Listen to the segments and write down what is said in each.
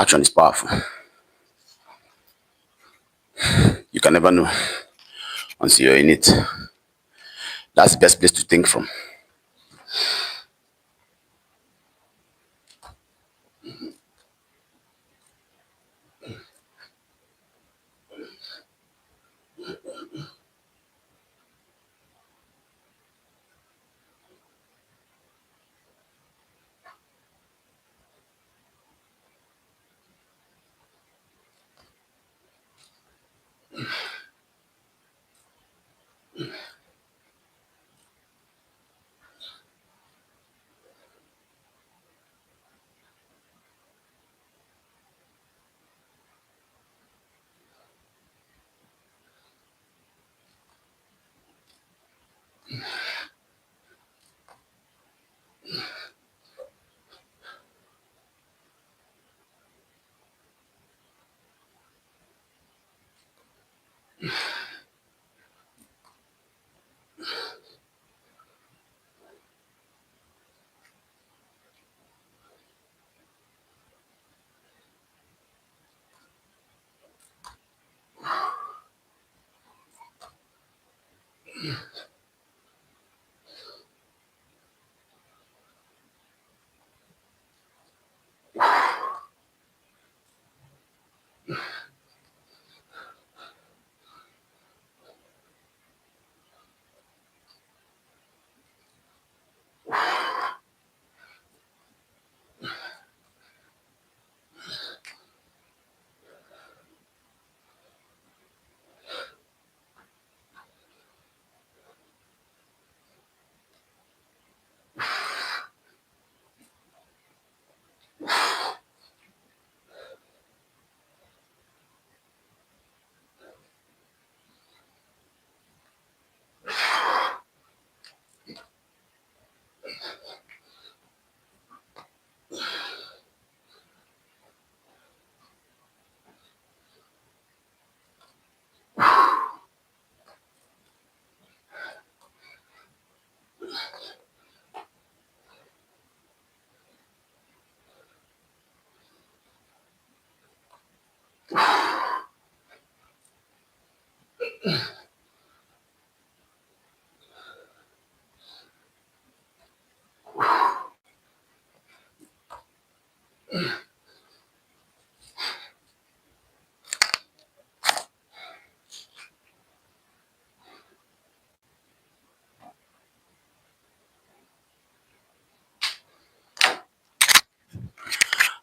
Action is powerful. You can never know until you're in it. That's the best place to think from.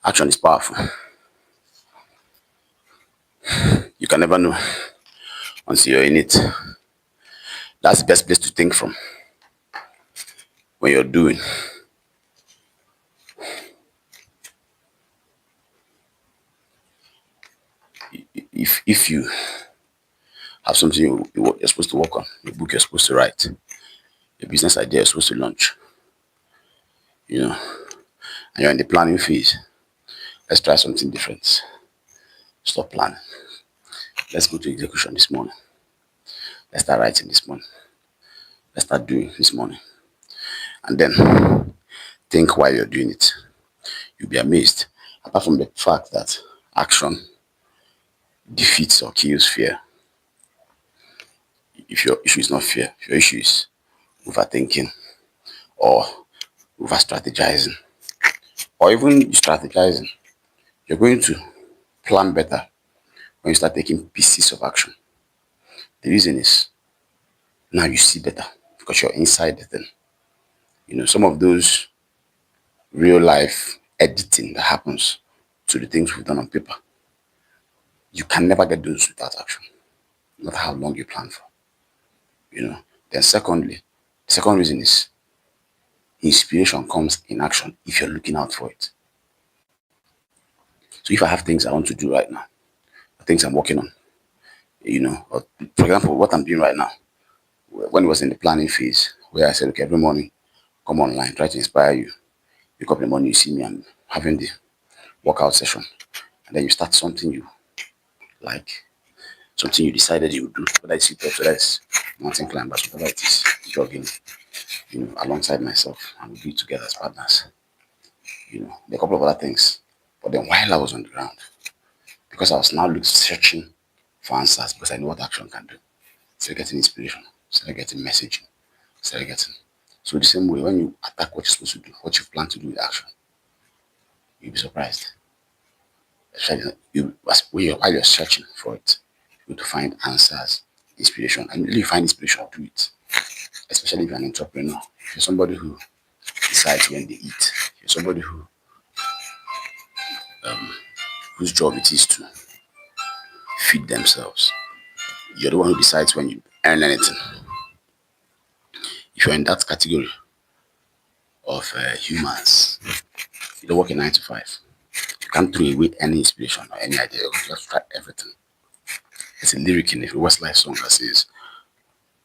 Action is powerful. You can never know until you're in it. That's the best place to think from when you're doing. If you have something you're supposed to work on, a book you're supposed to write, a business idea you're supposed to launch, and you're in the planning phase, let's try something different. Stop planning. Let's go to execution this morning. Let's start writing this morning. Let's start doing this morning. And then think while you're doing it. You'll be amazed. Apart from the fact that action defeats or kills fear, if your issue is not fear, if your issue is overthinking or over strategizing, or even strategizing, you're going to plan better when you start taking pieces of action. The reason is now you see better because you're inside the thing. Some of those real life editing that happens to the things we've done on paper, you can never get those without action, no matter how long you plan for. Then secondly, the second reason is inspiration comes in action if you're looking out for it. So if I have things I want to do right now, things I'm working on, or for example, what I'm doing right now, when it was in the planning phase, where I said, okay, every morning, come online, try to inspire you. Wake up in the morning, you see me, I'm having the workout session. And then you start something you like, something you decided you would do, whether it's sit-ups, whether it's mountain climbers, whatever it is, jogging, alongside myself, and we do it together as partners. There are a couple of other things. But then while I was on the ground, because I was now searching for answers because I know what action can do. Started getting inspiration, started getting messaging, started getting. So the same way, when you attack what you're supposed to do, what you plan to do with action, you'll be surprised. Especially while you're searching for it, you're to find answers, inspiration, and really find inspiration to it. Especially if you're an entrepreneur, if you're somebody who decides when they eat, if you're somebody whose job it is to feed themselves. You're the one who decides when you earn anything. If you're in that category of humans, you don't work a 9 to 5. You can't throw away any inspiration or any idea. You just try everything. There's a lyric in a Westlife song that says,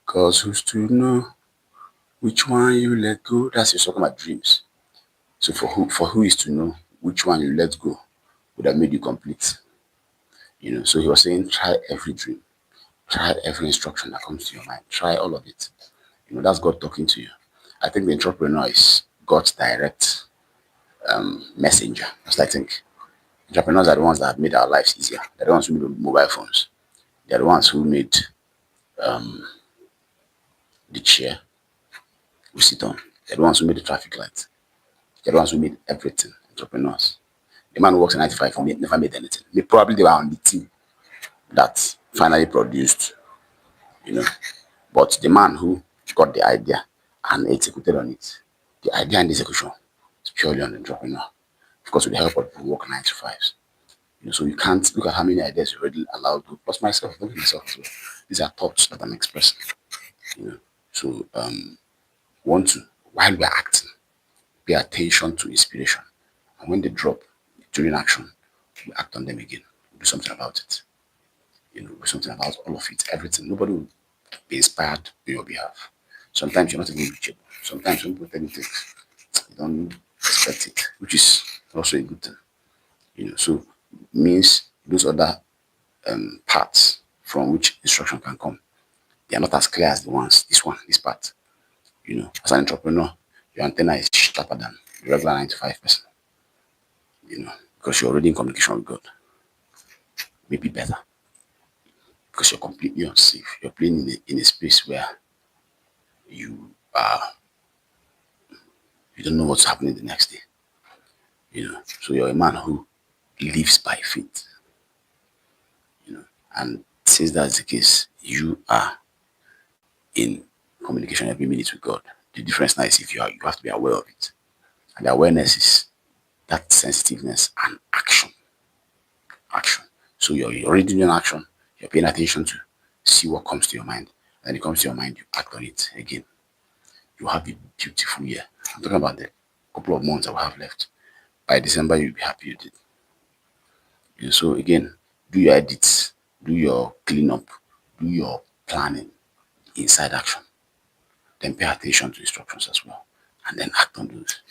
"Cause who's to know which one you let go?" That's your talking about dreams. So for who is to know which one you let go would have made you complete. So he was saying, try every dream, try every instruction that comes to your mind, try all of it. That's God talking to you. I think the entrepreneur is God's direct messenger. That's what I think. Entrepreneurs are the ones that have made our lives easier. They're the ones who made mobile phones. They're the ones who made the chair we sit on. They're the ones who made the traffic lights. They're the ones who made everything. Entrepreneurs. The man who works in 95 for me never made anything. Probably they were on the team that finally produced, you know. But the man who got the idea and executed on it, the idea and the execution is purely on the entrepreneur. Of course, with the help of people who work 9 to 5s. So you can't look at how many ideas you already allowed to, plus myself, look at myself as well. These are thoughts that I'm expressing. So want to, while we're acting, pay attention to inspiration. And when they drop during action, we act on them again. Do something about it. Do something about all of it, everything. Nobody will be inspired on your behalf. Sometimes you're not even reachable. Sometimes when people tell you things, you don't expect it, which is also a good thing. So means those other parts from which instruction can come, they are not as clear as the ones, this part. As an entrepreneur, your antenna is sharper than the regular 9 to 5 person, because you're already in communication with God. Maybe better, because you're completely unsafe. You're playing in a space where you you don't know what's happening the next day. So you're a man who lives by faith. And since that's the case, you are in communication every minute with God. The difference now is if you have to be aware of it. And the awareness is that sensitiveness and action. Action. So you're already doing action, you're paying attention to see what comes to your mind. And it comes to your mind, you act on it again. You have a beautiful year. I'm talking about the couple of months I will have left. By December, you'll be happy you did. So again, do your edits, do your cleanup, do your planning inside action. Then pay attention to instructions as well. And then act on those.